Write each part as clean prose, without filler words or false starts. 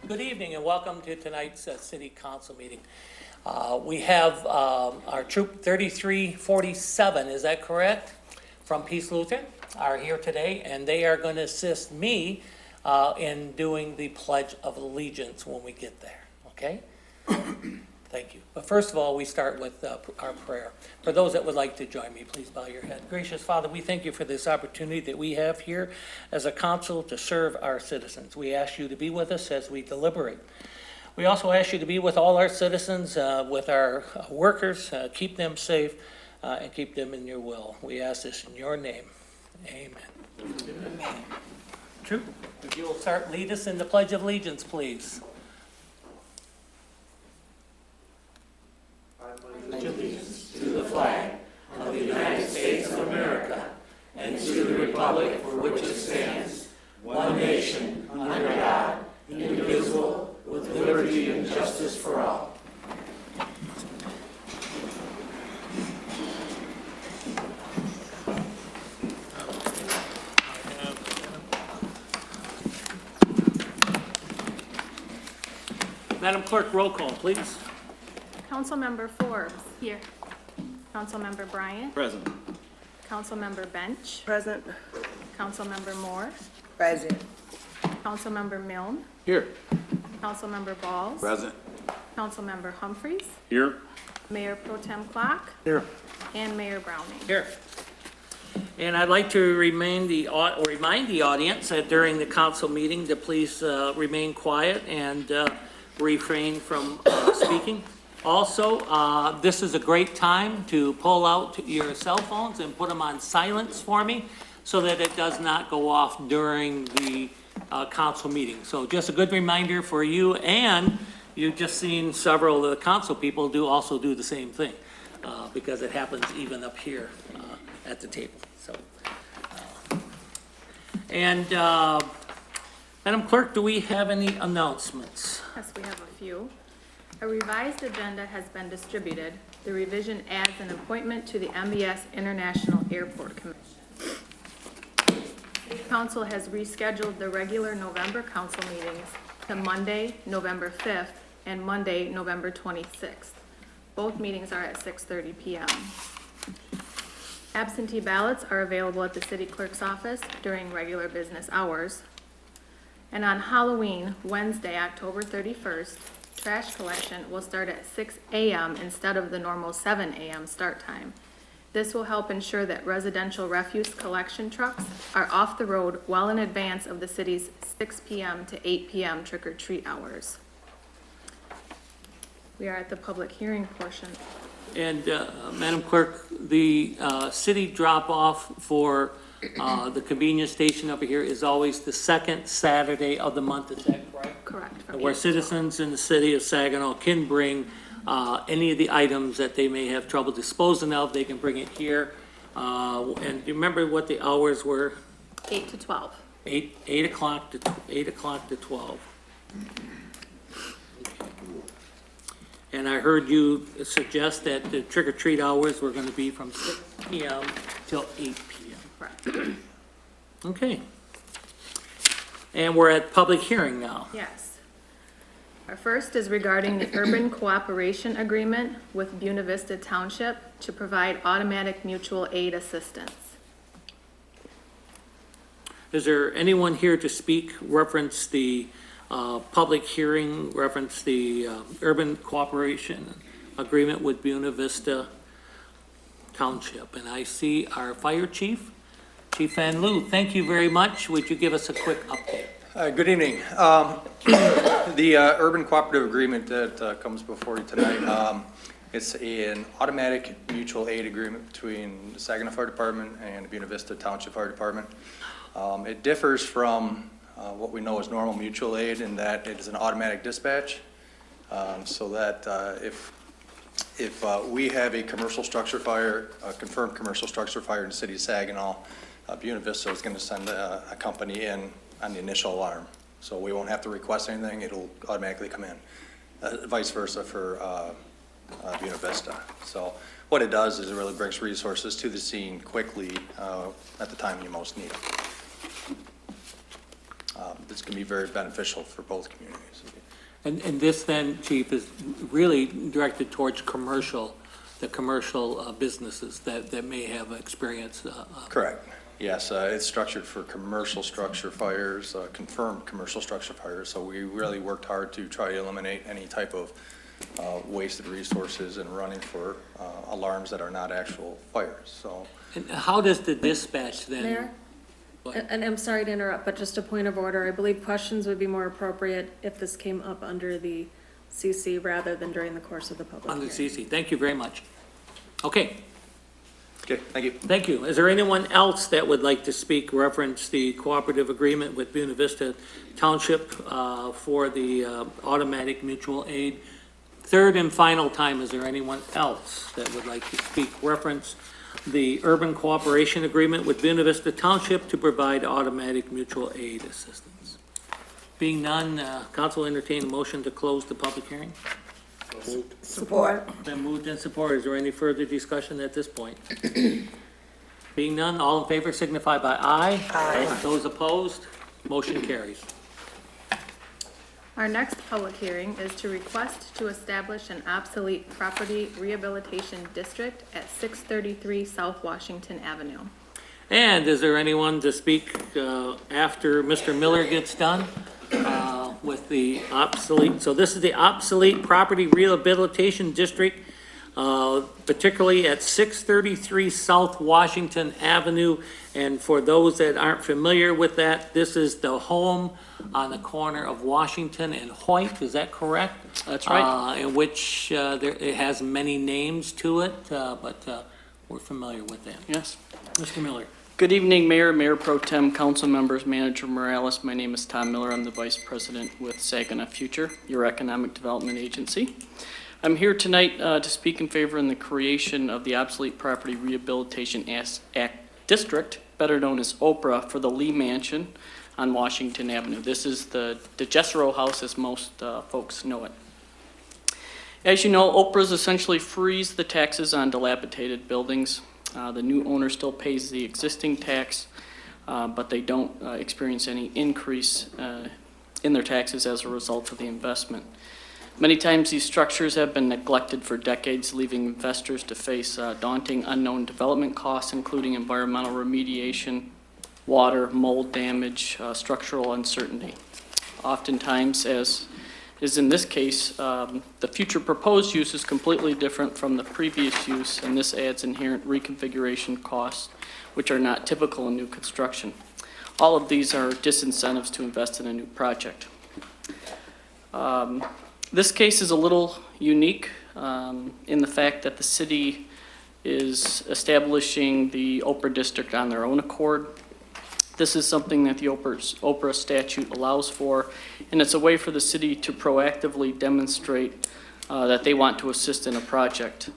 Good evening and welcome to tonight's City Council meeting. We have our Troop 3347, is that correct? From Peace Lutheran are here today, and they are going to assist me in doing the Pledge of Allegiance when we get there, okay? Thank you. But first of all, we start with our prayer. For those that would like to join me, please bow your head. Gracious Father, we thank you for this opportunity that we have here as a council to serve our citizens. We ask you to be with us as we deliberate. We also ask you to be with all our citizens, with our workers, keep them safe, and keep them in your will. We ask this in your name. Amen. Amen. Troop, if you will lead us in the Pledge of Allegiance, please. Allegiance to the flag of the United States of America and to the republic for which it stands, one nation, under God, indivisible, with liberty and justice for all. Madam Clerk, roll call, please. Councilmember Forbes. Here. Councilmember Bryant. Present. Councilmember Bench. Present. Councilmember Moore. Present. Councilmember Milne. Here. Councilmember Balls. Present. Councilmember Humphreys. Here. Mayor Pro Tem Clark. Here. And Mayor Browning. Here. And I'd like to remind the audience that during the council meeting to please remain quiet and refrain from speaking. Also, this is a great time to pull out your cell phones and put them on silence for me so that it does not go off during the council meeting. So just a good reminder for you, and you've just seen several of the council people also do the same thing because it happens even up here at the table. So, Madam Clerk, do we have any announcements? Yes, we have a few. A revised agenda has been distributed. The revision adds an appointment to the MBS International Airport Commission. The council has rescheduled the regular November council meetings to Monday, November 5th, and Monday, November 26th. Both meetings are at 6:30 p.m. Absentee ballots are available at the city clerk's office during regular business hours. And on Halloween, Wednesday, October 31st, trash collection will start at 6 a.m. instead of the normal 7 a.m. start time. This will help ensure that residential refuse collection trucks are off the road well in advance of the city's 6 p.m. to 8 p.m. trick-or-treat hours. We are at the public hearing portion. And Madam Clerk, the city drop-off for the convenience station over here is always the second Saturday of the month, is that correct? Correct. from Where 8 to 12. citizens in the city of Saginaw can bring any of the items that they may have trouble disposing of, they can bring it here. And do you remember what the hours were? 8 to 12. 8 o'clock to 12. And I heard you suggest that the trick-or-treat hours were going to be from 6 p.m. till 8 p.m. Correct. Okay. And we're at public hearing now. Yes. Our first is regarding the urban cooperation agreement with Buena Vista Township to provide automatic mutual aid assistance. Is there anyone here to speak, reference the public hearing, reference the urban cooperation agreement with Buena Vista Township? And I see our fire chief, Chief Van Loo. Thank you very much. Would you give us a quick update? Good evening. The urban cooperative agreement that comes before you tonight, it's an automatic mutual aid agreement between the Saginaw Fire Department and the Buena Vista Township Fire Department. It differs from what we know as normal mutual aid in that it is an automatic dispatch, so that if we have a commercial structure fire, a confirmed commercial structure fire in the city of Saginaw, Buena Vista is going to send a company in on the initial alarm. So we won't have to request anything, it'll automatically come in. Vice versa for Buena Vista. So what it does is it really brings resources to the scene quickly at the time you most need it. This can be very beneficial for both communities. And this then, Chief, is really directed towards the commercial businesses that may have experience. Correct. Yes, it's structured for commercial structure fires, confirmed commercial structure fires. So we really worked hard to try to eliminate any type of wasted resources and running for alarms that are not actual fires. So And how does the dispatch then? Mayor? Go ahead. And I'm sorry to interrupt, but just a point of order. I believe questions would be more appropriate if this came up under the CC rather than during the course of the public On the hearing. CC, thank you very much. Okay, okay, thank you. thank you. Is there anyone else that would like to speak, reference the cooperative agreement with Buena Vista Township for the automatic mutual aid? Third and final time, is there anyone else that would like to speak, reference the urban cooperation agreement with Buena Vista Township to provide automatic mutual aid assistance? Being none, council entertain a motion to close the public hearing. Support. Been moved and supported. Is there any further discussion at this point? Being none, all in favor signify by aye. Aye. Those opposed, motion carries. Our next public hearing is to request to establish an obsolete property rehabilitation district at 633 South Washington Avenue. And is there anyone to speak after Mr. Miller gets done with the obsolete? So this is the obsolete property rehabilitation district, particularly at 633 South Washington Avenue. And for those that aren't familiar with that, this is the home on the corner of Washington and Hoyt, is that correct? That's right. In which it has many names to it, but we're familiar with that. Yes. Mr. Miller. Good evening, Mayor, Mayor Pro Tem, council members, Manager Morales. My name is Tom Miller. I'm the Vice President with Saginaw Future, your economic development agency. I'm here tonight to speak in favor in the creation of the Obsolete Property Rehabilitation Act District, better known as OPRA, for the Lee Mansion on Washington Avenue. This is the Jessero House, as most folks know it. As you know, OPRAs essentially freeze the taxes on dilapidated buildings. The new owner still pays the existing tax, but they don't experience any increase in their taxes as a result of the investment. Many times these structures have been neglected for decades, leaving investors to face daunting unknown development costs, including environmental remediation, water, mold damage, structural uncertainty. Oftentimes, as is in this case, the future proposed use is completely different from the previous use, and this adds inherent reconfiguration costs, which are not typical in new construction. All of these are disincentives to invest in a new project. This case is a little unique in the fact that the city is establishing the OPRA district on their own accord. This is something that the OPRA statute allows for, and it's a way for the city to proactively demonstrate that they want to assist in a project.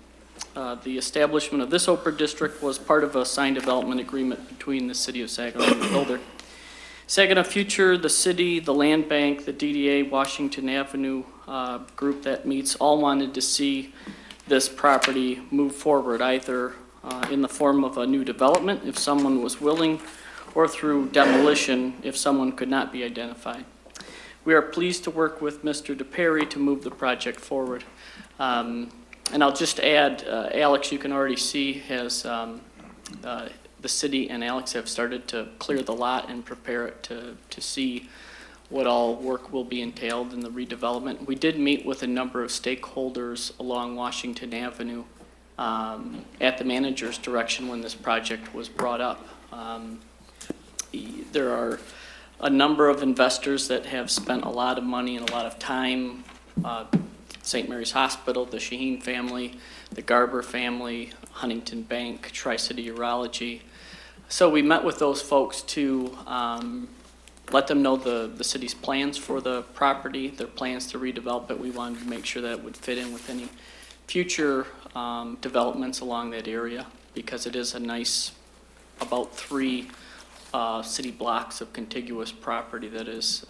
The establishment of this OPRA district was part of a signed development agreement between the city of Saginaw and the builder. Saginaw Future, the city, the land bank, the DDA, Washington Avenue group that meets all wanted to see this property move forward, either in the form of a new development, if someone was willing, or through demolition if someone could not be identified. We are pleased to work with Mr. DePerry to move the project forward. And I'll just add, Alex, you can already see, has the city and Alex have started to clear the lot and prepare it to see what all work will be entailed in the redevelopment. We did meet with a number of stakeholders along Washington Avenue at the manager's direction when this project was brought up. There are a number of investors that have spent a lot of money and a lot of time. St. Mary's Hospital, the Shaheen family, the Garber family, Huntington Bank, Tri-City Urology. So we met with those folks to let them know the city's plans for the property, their plans to redevelop it. We wanted to make sure that it would fit in with any future developments along that area, because it is a nice, about 3 city blocks of contiguous property that is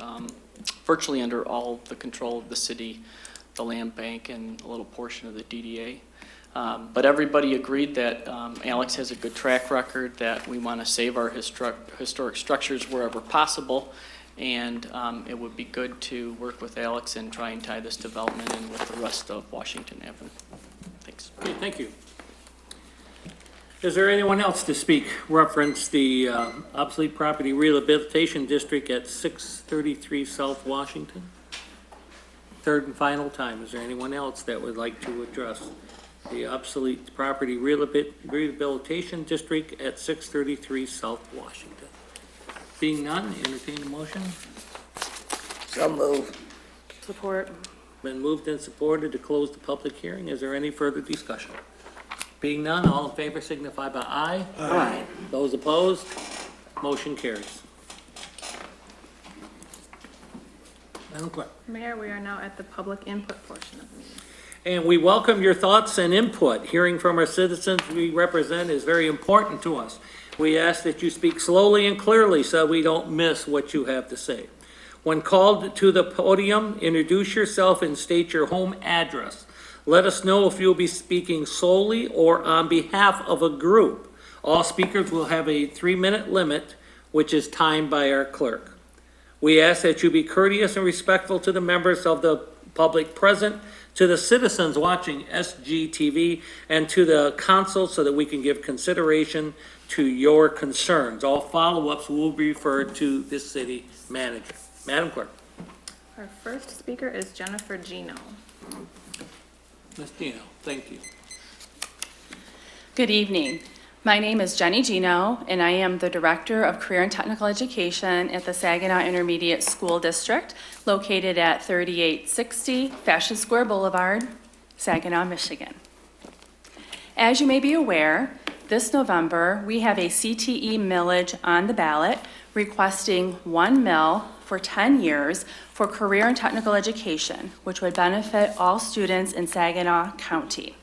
virtually under all the control of the city, the land bank, and a little portion of the DDA. But everybody agreed that Alex has a good track record, that we want to save our historic structures wherever possible, And it would be good to work with Alex and try and tie this development in with the rest of Washington Avenue. Thanks. Okay, thank you. Is there anyone else to speak reference the obsolete property rehabilitation district at 633 South Washington? Third and final time, is there anyone else that would like to address the obsolete property rehabilitation district at 633 South Washington? Being none, entertain a motion. So moved. Support. Been moved and supported to close the public hearing. Is there any further discussion? Being none, all in favor signify by aye. Aye. Those opposed, motion carries. Madam Clerk. Mayor, we are now at the public input portion of the meeting. And we welcome your thoughts and input. Hearing from our citizens we represent is very important to us. We ask that you speak slowly and clearly so we don't miss what you have to say. When called to the podium, introduce yourself and state your home address. Let us know if you'll be speaking solely or on behalf of a group. All speakers will have a 3-minute limit, which is timed by our clerk. We ask that you be courteous and respectful to the members of the public present, to the citizens watching SGTV, and to the council so that we can give consideration to your concerns. All follow-ups will be referred to the city manager. Madam Clerk. Our first speaker is Jennifer Gino. Ms. Gino, thank you. Good evening. My name is Jenny Gino, and I am the Director of Career and Technical Education at the Saginaw Intermediate School District, located at 3860 Fashion Square Boulevard, Saginaw, Michigan. As you may be aware, this November, we have a CTE millage on the ballot requesting 1 mill for 10 years for career and technical education, which would benefit all students in Saginaw County.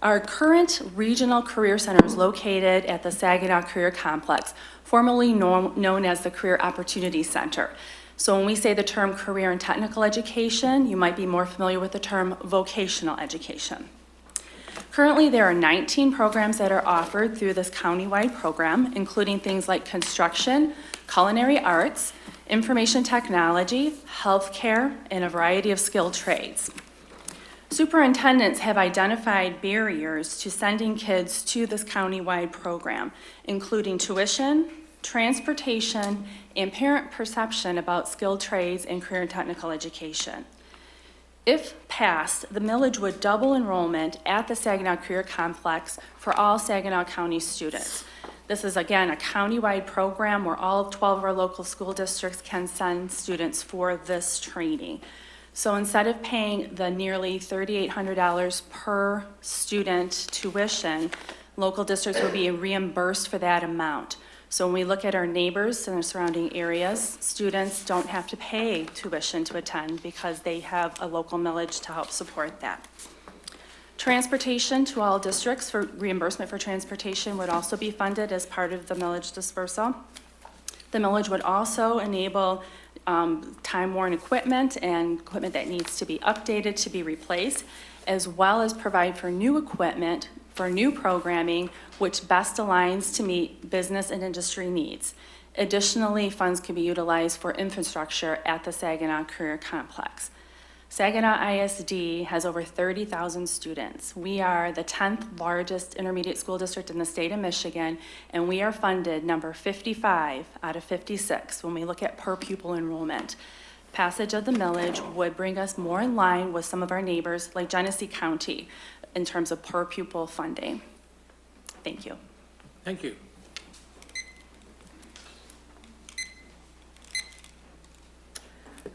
Our current regional career center is located at the Saginaw Career Complex, formerly known as the Career Opportunity Center. So when we say the term career and technical education, you might be more familiar with the term vocational education. Currently, there are 19 programs that are offered through this countywide program, including things like construction, culinary arts, information technology, healthcare, and a variety of skilled trades. Superintendents have identified barriers to sending kids to this countywide program, including tuition, transportation, and parent perception about skilled trades and career and technical education. If passed, the millage would double enrollment at the Saginaw Career Complex for all Saginaw County students. This is, again, a countywide program where all 12 of our local school districts can send students for this training. So instead of paying the nearly $3,800 per student tuition, local districts will be reimbursed for that amount. So when we look at our neighbors and the surrounding areas, students don't have to pay tuition to attend because they have a local millage to help support that. Transportation to all districts for reimbursement for transportation would also be funded as part of the millage dispersal. The millage would also enable time-worn equipment and equipment that needs to be updated to be replaced, as well as provide for new equipment for new programming, which best aligns to meet business and industry needs. Additionally, funds can be utilized for infrastructure at the Saginaw Career Complex. Saginaw ISD has over 30,000 students. We are the 10th largest intermediate school district in the state of Michigan, and we are funded number 55 out of 56 when we look at per pupil enrollment. Passage of the millage would bring us more in line with some of our neighbors like Genesee County in terms of per pupil funding. Thank you. Thank you.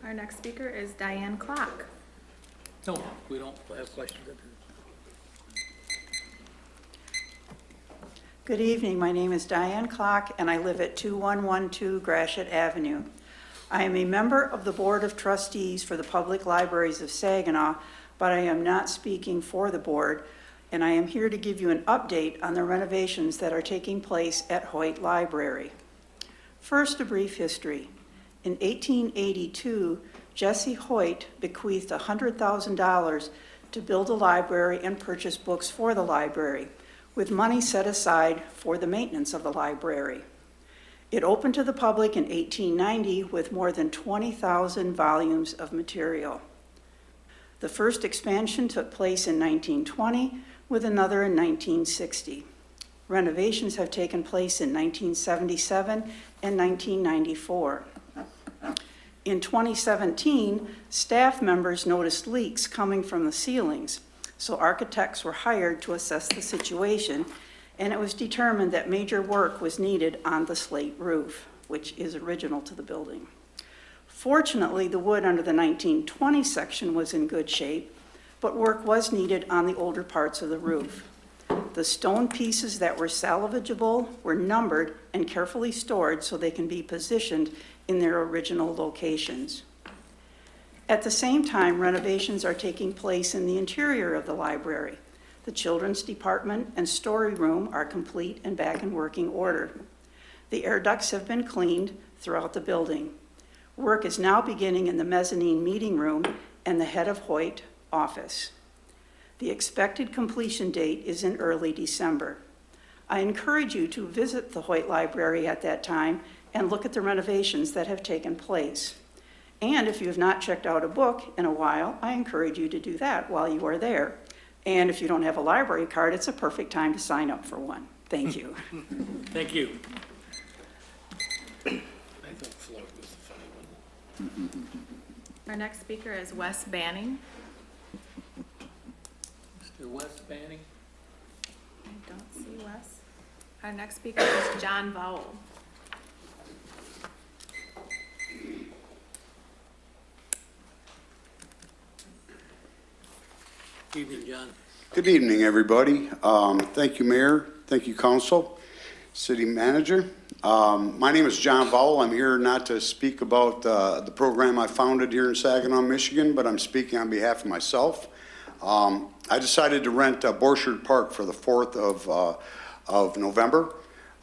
Our next speaker is Diane Clark. No, we don't have questions. Good evening. My name is Diane Klock, and I live at 2112 Gratiot Avenue. I am a member of the Board of Trustees for the Public Libraries of Saginaw, but I am not speaking for the board, and I am here to give you an update on the renovations that are taking place at Hoyt Library. First, a brief history. In 1882, Jesse Hoyt bequeathed $100,000 to build a library and purchase books for the library, with money set aside for the maintenance of the library. It opened to the public in 1890 with more than 20,000 volumes of material. The first expansion took place in 1920, with another in 1960. Renovations have taken place in 1977 and 1994. In 2017, staff members noticed leaks coming from the ceilings, so architects were hired to assess the situation, and it was determined that major work was needed on the slate roof, which is original to the building. Fortunately, the wood under the 1920 section was in good shape, but work was needed on the older parts of the roof. The stone pieces that were salvageable were numbered and carefully stored so they can be positioned in their original locations. At the same time, renovations are taking place in the interior of the library. The children's department and story room are complete and back in working order. The air ducts have been cleaned throughout the building. Work is now beginning in the mezzanine meeting room and the head of Hoyt office. The expected completion date is in early December. I encourage you to visit the Hoyt Library at that time and look at the renovations that have taken place. And if you have not checked out a book in a while, I encourage you to do that while you are there. And if you don't have a library card, it's a perfect time to sign up for one. Thank you. Thank you. Our next speaker is Wes Banning. Mr. Wes Banning. I don't see Wes. Our next speaker is John Vowell. Evening, John. Good evening, everybody. Thank you, Mayor. Thank you, Council, City Manager. My name is John Vowell. I'm here not to speak about the program I founded here in Saginaw, Michigan, but I'm speaking on behalf of myself. I decided to rent Borchard Park for the 4th of November.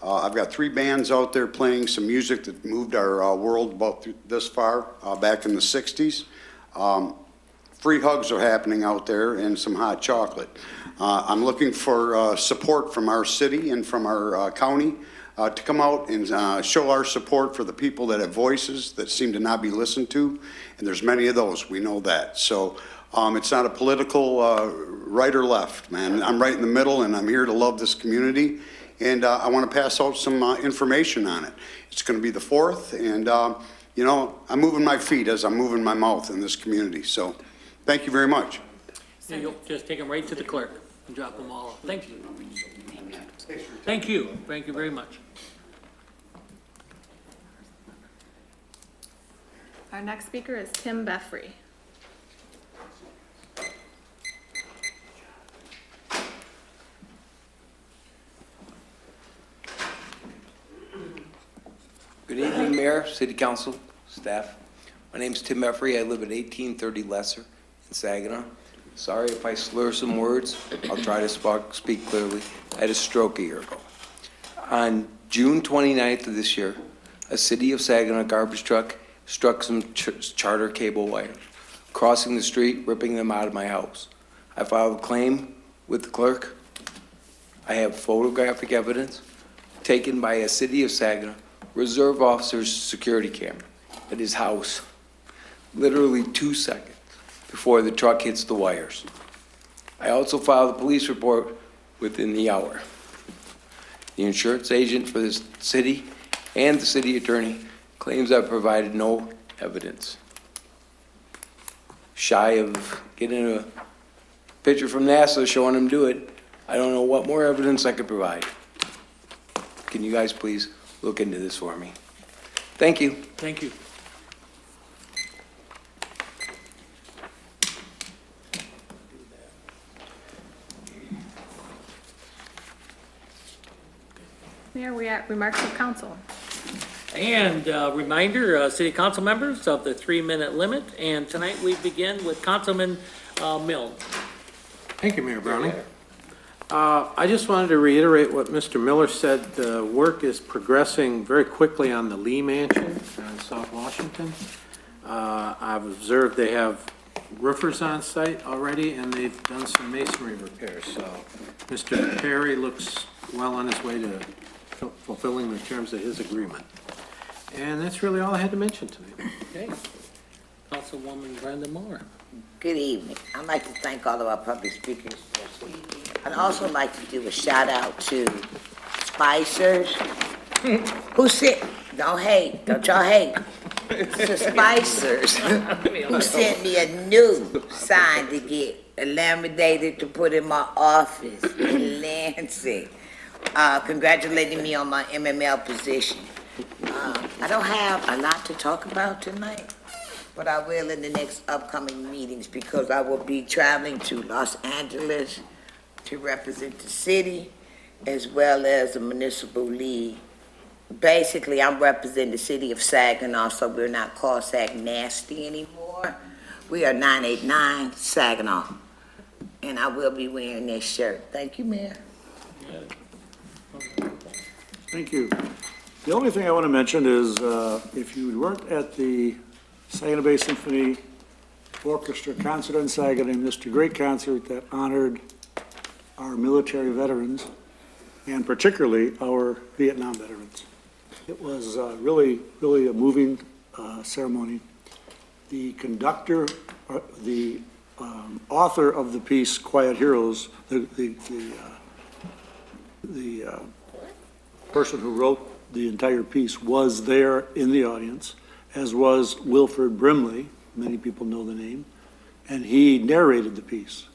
I've got 3 bands out there playing some music that moved our world about this far back in the 60s. Free hugs are happening out there and some hot chocolate. I'm looking for support from our city and from our county to come out and show our support for the people that have voices that seem to not be listened to, and there's many of those, we know that. So it's not a political right or left, man. I'm right in the middle, and I'm here to love this community, and I want to pass out some information on it. It's going to be the 4th, and you know, I'm moving my feet as I'm moving my mouth in this community, so thank you very much. Yeah, you'll just take them right to the clerk and drop them all off. Thank you. Thank you. Thank you very much. Our next speaker is Tim Beffrey. Good evening, Mayor, City Council, staff. My name's Tim Effrey. I live at 1830 Lesser in Saginaw. Sorry if I slur some words. I'll try to speak clearly. I had a stroke a year ago. On June 29th of this year, a City of Saginaw garbage truck struck some charter cable wires, crossing the street, ripping them out of my house. I filed a claim with the clerk. I have photographic evidence taken by a City of Saginaw reserve officer's security camera at his house, literally 2 seconds before the truck hits the wires. I also filed a police report within the hour. The insurance agent for this city and the city attorney claims I provided no evidence. Shy of getting a picture from NASA showing him do it, I don't know what more evidence I could provide. Can you guys please look into this for me? Thank you. Thank you. Mayor, we at remarks of council. And reminder, city council members of the 3-minute limit. And tonight we begin with Councilman Milne. Thank you, Mayor Browning. I just wanted to reiterate what Mr. Miller said. The work is progressing very quickly on the Lee Mansion in South Washington. I've observed they have roofers on site already, and they've done some masonry repairs. So Mr. Perry looks well on his way to fulfilling the terms of his agreement. And that's really all I had to mention tonight. Okay. Councilwoman Brenda Moore. Good evening. I'd like to thank all of our public speakers. I'd also like to do a shout out to Spicers. Who said, don't hate, don't y'all hate. To Spicers, who sent me a new sign to get laminated to put in my office in Lansing. Congratulating me on my MML position. I don't have a lot to talk about tonight, but I will in the next upcoming meetings because I will be traveling to Los Angeles to represent the city as well as the municipal league. Basically, I'm representing the city of Saginaw, so we're not called Sag Nasty anymore. We are 989 Saginaw, and I will be wearing this shirt. Thank you, Mayor. Thank you. The only thing I want to mention is, if you worked at the Saginaw Bay Symphony Orchestra concert in Saginaw, they missed a great concert that honored our military veterans, and particularly our Vietnam veterans. It was really a moving ceremony. The conductor, the author of the piece, Quiet Heroes, the person who wrote the entire piece was there in the audience, as was Wilford Brimley, many people know the name, and he narrated the piece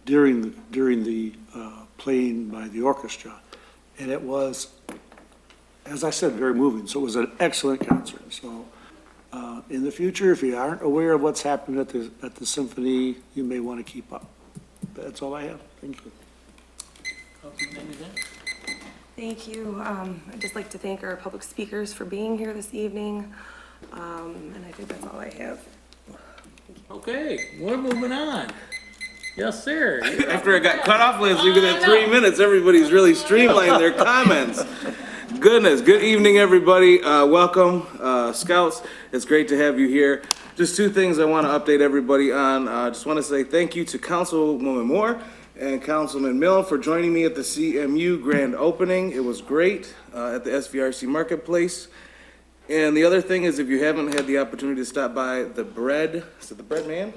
during the playing by the orchestra. And it was, as I said, very moving. So it was an excellent concert. So in the future, if you aren't aware of what's happened at the symphony, you may want to keep up. That's all I have. Thank you. Thank you. I'd just like to thank our public speakers for being here this evening. And I think that's all I have. Okay, we're moving on. Yes, sir. After I got cut off last week within 3 minutes, everybody's really streamlined their comments. Goodness, good evening, everybody. Welcome, Scouts. It's great to have you here. Just two things I want to update everybody on. I just want to say thank you to Councilwoman Moore and Councilman Mill for joining me at the CMU grand opening. It was great at the SVRC Marketplace. And the other thing is, if you haven't had the opportunity to stop by the bread, is it the bread man?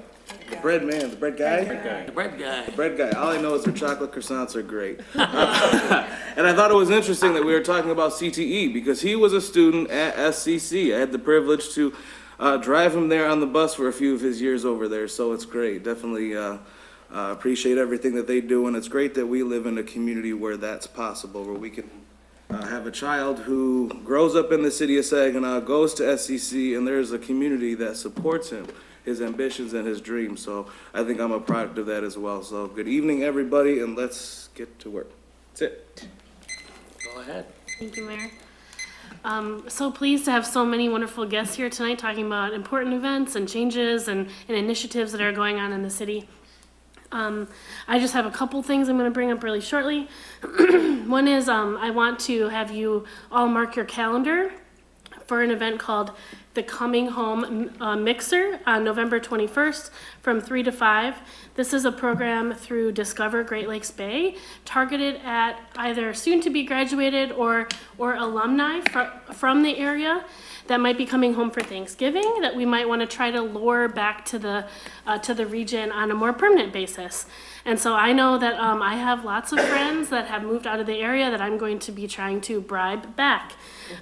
The bread man, the bread guy? The bread guy. Bread guy. All I know is their chocolate croissants are great. And I thought it was interesting that we were talking about CTE because he was a student at SCC. I had the privilege to drive him there on the bus for a few of his years over there, so it's great. Definitely appreciate everything that they do, and it's great that we live in a community where that's possible, where we can have a child who grows up in the city of Saginaw, goes to SCC, and there's a community that supports him, his ambitions and his dreams. So I think I'm a product of that as well. So good evening, everybody, and let's get to work. That's it. Go ahead. Thank you, Mayor. So pleased to have so many wonderful guests here tonight talking about important events and changes and initiatives that are going on in the city. I just have a couple things I'm going to bring up really shortly. One is I want to have you all mark your calendar for an event called the Coming Home Mixer on November 21st from 3 to 5. This is a program through Discover Great Lakes Bay targeted at either soon-to-be graduated or alumni from the area that might be coming home for Thanksgiving that we might want to try to lure back to the region on a more permanent basis. And so I know that I have lots of friends that have moved out of the area that I'm going to be trying to bribe back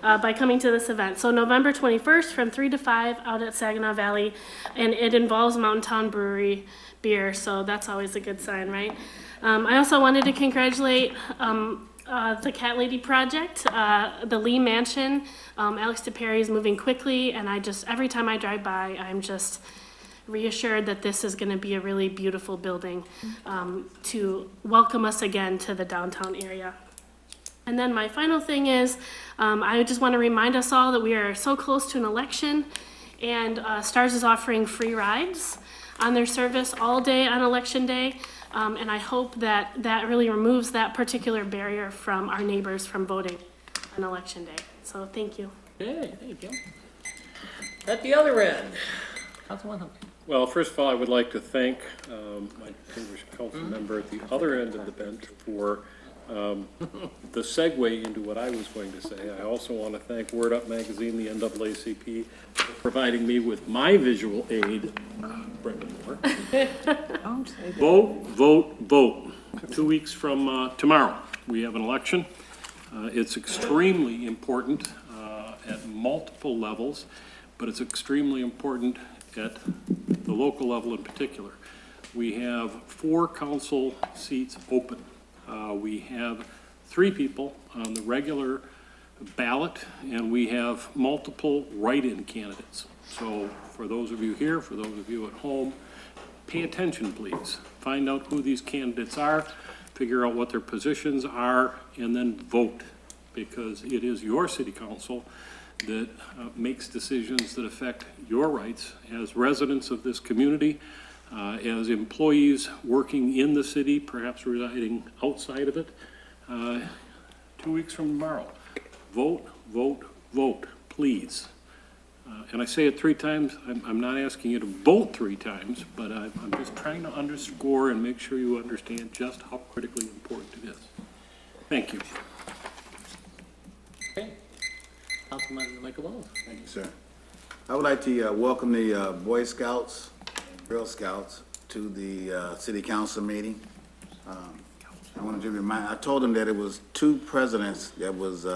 by coming to this event. So November 21st from 3 to 5 out at Saginaw Valley, and it involves Mountain Town Brewery beer, so that's always a good sign, right? I also wanted to congratulate the Cat Lady Project, the Lee Mansion. Alex DePerry is moving quickly, and every time I drive by, I'm just reassured that this is going to be a really beautiful building to welcome us again to the downtown area. And then my final thing is, I just want to remind us all that we are so close to an election, and STARS is offering free rides on their service all day on Election Day. And I hope that really removes that particular barrier from our neighbors from voting on Election Day. So thank you. Okay, thank you. At the other end, Councilman Humphrey. Well, first of all, I would like to thank my distinguished council member at the other end of the bench for The segue into what I was going to say, I also want to thank Word Up Magazine, the NAACP, for providing me with my visual aid. Brenda Moore. Vote, vote, vote. 2 weeks from tomorrow, we have an election. It's extremely important at multiple levels, but it's extremely important at the local level in particular. We have 4 council seats open. We have 3 people on the regular ballot, and we have multiple write-in candidates. So for those of you here, for those of you at home, pay attention, please. Find out who these candidates are, figure out what their positions are, and then vote, because it is your city council that makes decisions that affect your rights as residents of this community, as employees working in the city, perhaps residing outside of it. 2 weeks from tomorrow, vote, vote, vote, please. And I say it 3 times. I'm not asking you to vote 3 times, but I'm just trying to underscore and make sure you understand just how critically important it is. Thank you. Okay. Councilman Michael. Thank you, sir. I would like to welcome the Boy Scouts, Girl Scouts to the City Council meeting. I wanted to remind, I told them that it was 2 presidents that was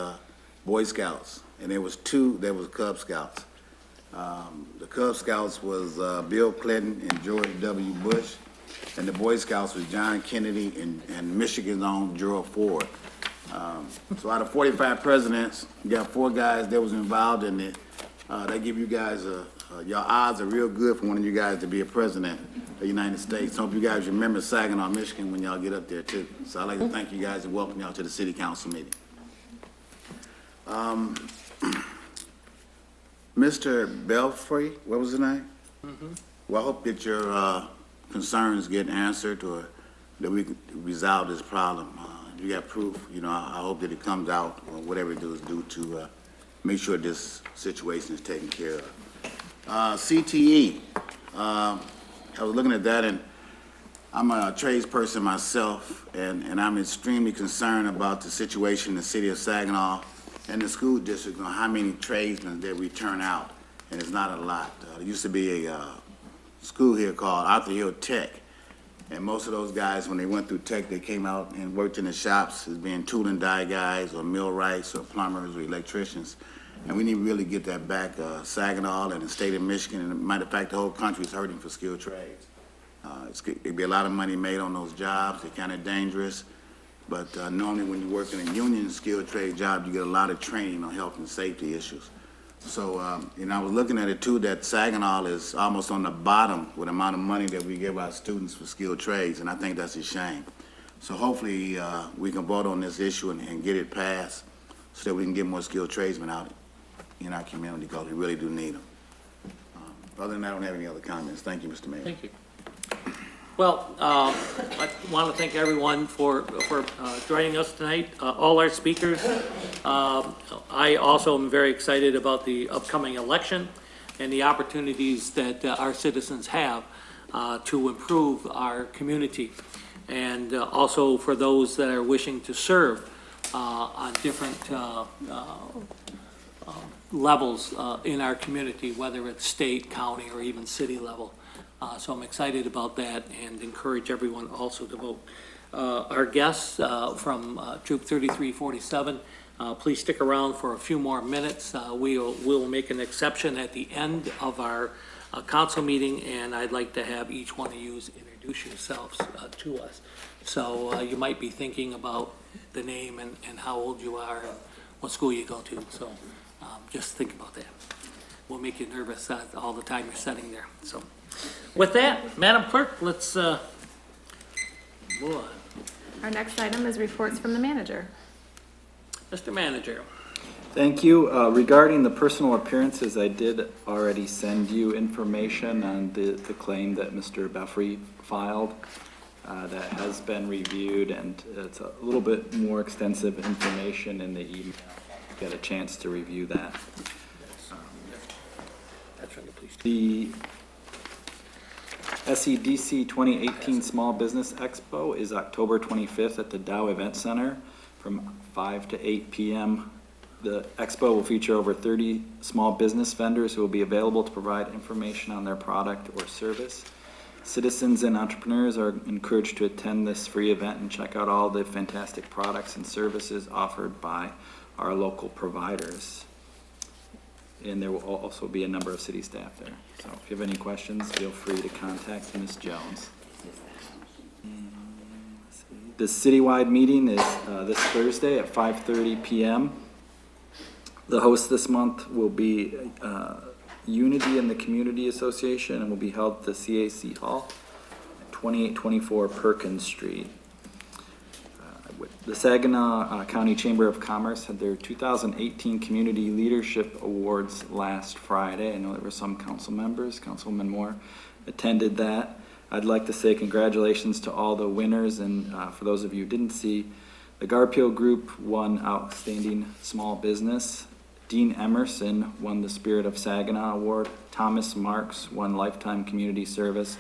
Boy Scouts, and there was 2 that was Cub Scouts. The Cub Scouts was Bill Clinton and George W. Bush, and the Boy Scouts was John Kennedy and Michigan's own Gerald Ford. So out of 45 presidents, you got 4 guys that was involved in it. They give you guys your odds are real good for one of you guys to be a president of the United States. Hope you guys remember Saginaw, Michigan when y'all get up there too. So I'd like to thank you guys and welcome y'all to the City Council meeting. Mr. Belfry, what was his name? Well, I hope that your concerns get answered or that we can resolve this problem. If you got proof, you know, I hope that it comes out or whatever it does do to make sure this situation is taken care of. CTE, I was looking at that, and I'm a tradesperson myself, and I'm extremely concerned about the situation in the city of Saginaw and the school district on how many tradesmen that we turn out, and it's not a lot. There used to be a school here called Arthur Hill Tech, and most of those guys, when they went through tech, they came out and worked in the shops as being tool and die guys or millwrights or plumbers or electricians. And we need to really get that back. Saginaw and the state of Michigan, and matter of fact, the whole country is hurting for skilled trades. It'd be a lot of money made on those jobs. They're kind of dangerous. But normally when you work in a union skilled trade job, you get a lot of training on health and safety issues. So, you know, I was looking at it too, that Saginaw is almost on the bottom with the amount of money that we give our students for skilled trades, and I think that's a shame. So hopefully we can vote on this issue and get it passed so that we can get more skilled tradesmen out in our community, because we really do need them. Other than that, I don't have any other comments. Thank you, Mr. Mayor. Thank you. Well, I want to thank everyone for joining us tonight, all our speakers. I also am very excited about the upcoming election and the opportunities that our citizens have to improve our community. And also for those that are wishing to serve on different levels in our community, whether it's state, county, or even city level. So I'm excited about that and encourage everyone also to vote. Our guests from Troop 3347, please stick around for a few more minutes. We'll make an exception at the end of our council meeting, and I'd like to have each one of you introduce yourselves to us. So you might be thinking about the name and how old you are and what school you go to. So just think about that. We'll make you nervous all the time you're sitting there. So with that, Madam Clerk, let's move on. Our next item is reports from the manager. Mr. Manager. Thank you. Regarding the personal appearances, I did already send you information on the claim that Mr. Belfry filed. That has been reviewed, and it's a little bit more extensive information in the email. Get a chance to review that. SEDC 2018 Small Business Expo is October 25th at the Dow Event Center from 5 to 8 p.m. The expo will feature over 30 small business vendors who will be available to provide information on their product or service. Citizens and entrepreneurs are encouraged to attend this free event and check out all the fantastic products and services offered by our local providers. And there will also be a number of city staff there. So if you have any questions, feel free to contact Ms. Jones. The citywide meeting is this Thursday at 5:30 p.m. The host this month will be Unity and the Community Association and will be held at the CAC Hall at 2824 Perkins Street. The Saginaw County Chamber of Commerce had their 2018 Community Leadership Awards last Friday. I know there were some council members, Councilwoman Moore attended that. I'd like to say congratulations to all the winners, and for those of you who didn't see, the Garpio Group won Outstanding Small Business. Dean Emerson won the Spirit of Saginaw Award. Thomas Marks won Lifetime Community Service.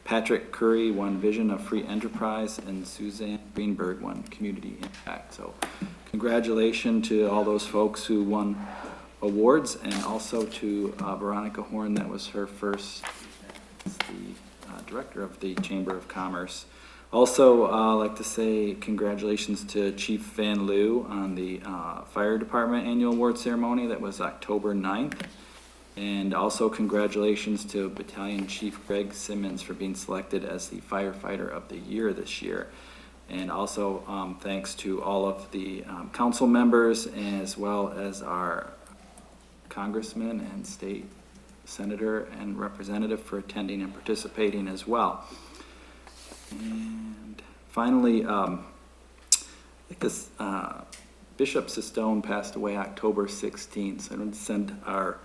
Patrick Curry won Vision of Free Enterprise, and Suzanne Greenberg won Community Impact. So congratulations to all those folks who won awards, and also to Veronica Horn. That was her first as the director of the Chamber of Commerce. Also, I'd like to say congratulations to Chief Van Loo on the Fire Department Annual Award Ceremony. That was October 9th. And also congratulations to Battalion Chief Greg Simmons for being selected as the Firefighter of the Year this year. And also thanks to all of the council members, as well as our congressman and state senator and representative for attending and participating as well. And finally, Bishop Sistone passed away October 16th. So I want to send our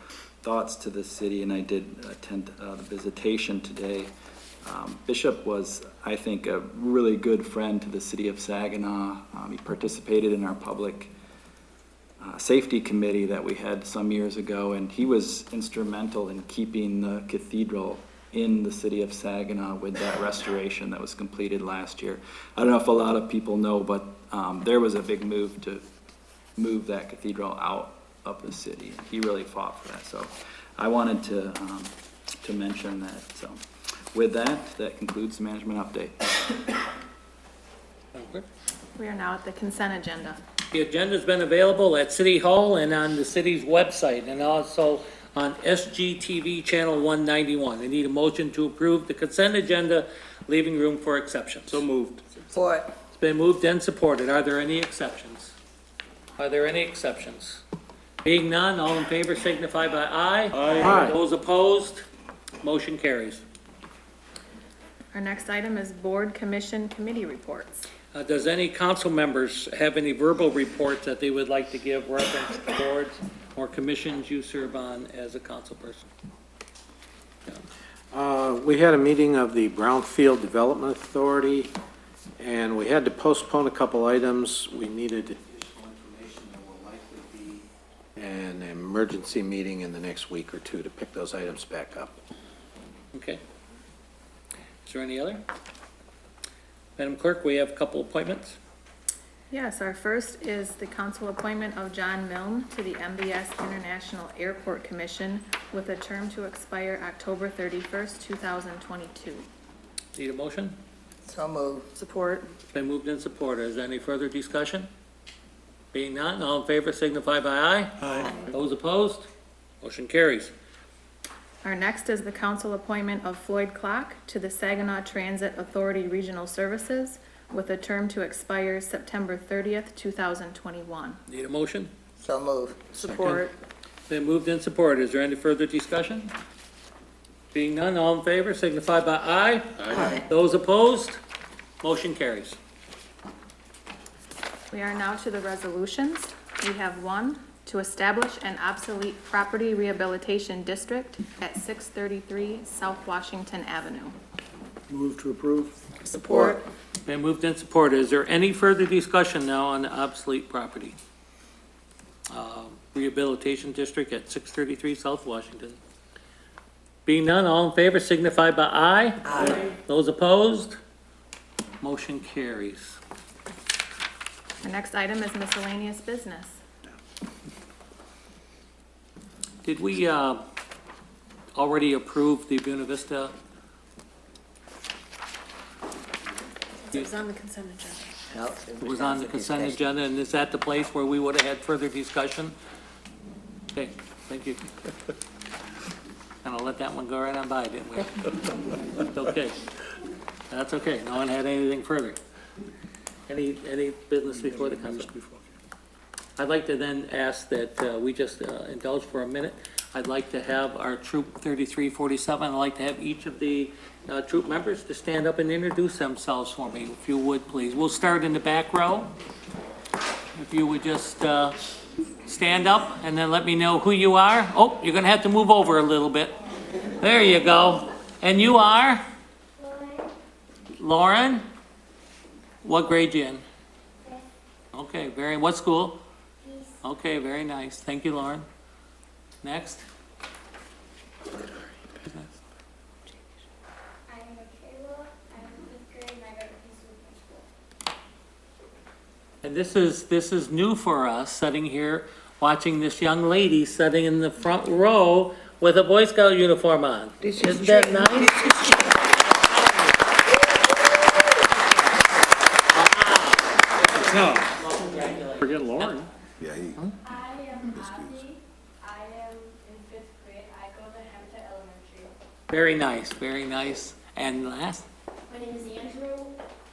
thoughts to the city, and I did attend the visitation today. Bishop was, I think, a really good friend to the city of Saginaw. He participated in our public safety committee that we had some years ago, and he was instrumental in keeping the cathedral in the city of Saginaw with that restoration that was completed last year. I don't know if a lot of people know, but there was a big move to move that cathedral out of the city. He really fought for that, so I wanted to mention that. So with that concludes the management update. We are now at the consent agenda. The agenda's been available at City Hall and on the city's website, and also on SGTV Channel 191. I need a motion to approve the consent agenda, leaving room for exceptions. So moved. Support. It's been moved and supported. Are there any exceptions? Are there any exceptions? Being none, all in favor signify by aye. Aye. Those opposed, motion carries. Our next item is board, commission, committee reports. Does any council members have any verbal reports that they would like to give reference to boards or commissions you serve on as a council person? We had a meeting of the Brownfield Development Authority, and we had to postpone a couple items. We needed additional information. There will likely be an emergency meeting in the next week or two to pick those items back up. Okay. Is there any other? Madam Clerk, we have a couple appointments. Yes, our first is the council appointment of John Milne to the MBS International Airport Commission with a term to expire October 31st, 2022. Need a motion? So moved. Support. It's been moved and supported. Is there any further discussion? Being none, all in favor signify by aye. Aye. Those opposed, motion carries. Our next is the council appointment of Floyd Clock to the Saginaw Transit Authority Regional Services with a term to expire September 30th, 2021. Need a motion? So moved. Support. Been moved and supported. Is there any further discussion? Being none, all in favor signify by aye. Aye. Those opposed, motion carries. We are now to the resolutions. We have one, to establish an obsolete property rehabilitation district at 633 South Washington Avenue. Move to approve. Support. Been moved and supported. Is there any further discussion now on the obsolete property? Rehabilitation district at 633 South Washington. Being none, all in favor signify by aye. Aye. Those opposed? Motion carries. The next item is miscellaneous business. Did we already approve the Buena Vista? It was on the consent agenda. It was on the consent agenda, and is that the place where we would have had further discussion? Okay, thank you. And I'll let that one go right on by, didn't we? It's okay. That's okay. No one had anything further. Any business before the council? I'd like to then ask that we just indulge for a minute. I'd like to have our Troop 3347, I'd like to have each of the troop members to stand up and introduce themselves for me, if you would, please. We'll start in the back row. If you would just stand up and then let me know who you are. Oh, you're gonna have to move over a little bit. There you go. And you are? Lauren? What grade you in? Okay, what school? Okay, very nice. Thank you, Lauren. Next. And this is new for us, sitting here, watching this young lady sitting in the front row with a Boy Scout uniform on. Isn't that nice? Forget Lauren. Yeah, he, I am Ozzy. I am in 5th grade. I go to Hampton Elementary. Very nice, very nice. And last? My name is Andrew.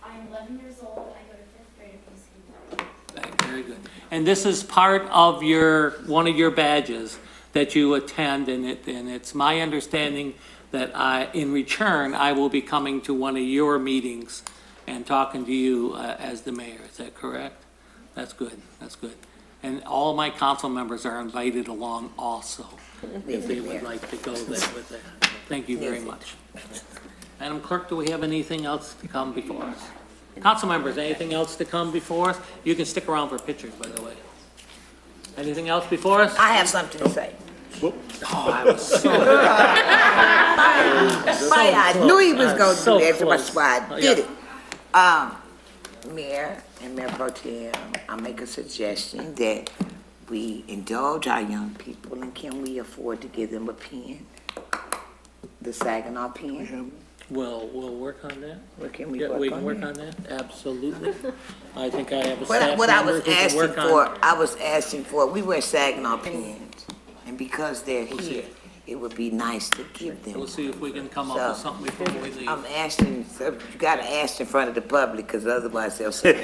I'm 11 years old. I go to 5th grade at Peace. Very good. And this is part of one of your badges that you attend, and it's my understanding that in return, I will be coming to one of your meetings and talking to you as the mayor. Is that correct? That's good, that's good. And all of my council members are invited along also, if they would like to go there with that. Thank you very much. Madam Clerk, do we have anything else to come before us? Council members, anything else to come before us? You can stick around for pictures, by the way. Anything else before us? I have something to say. Oh, I was so. I knew he was going to So do that to my close. squad. Did it. Mayor and Mayor Pro Tem, I make a suggestion that we indulge our young people, and can we afford to give them a pen? The Saginaw pen? We'll work on that. What can we Yeah, work we can on work that? on that, absolutely. I think I have a staff What I member was who can asking work on. for, we wear Saginaw pens, and because they're here, it would be nice to give them. We'll see if we can come up with something before we leave. I'm asking, so you gotta ask in front of the public, because otherwise they'll say.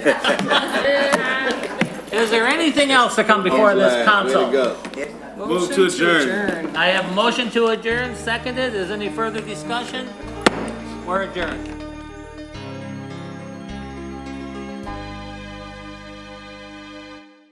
Is there anything else to come before this council? Move to adjourn. I have a motion to adjourn, seconded. Is any further discussion? We're adjourned.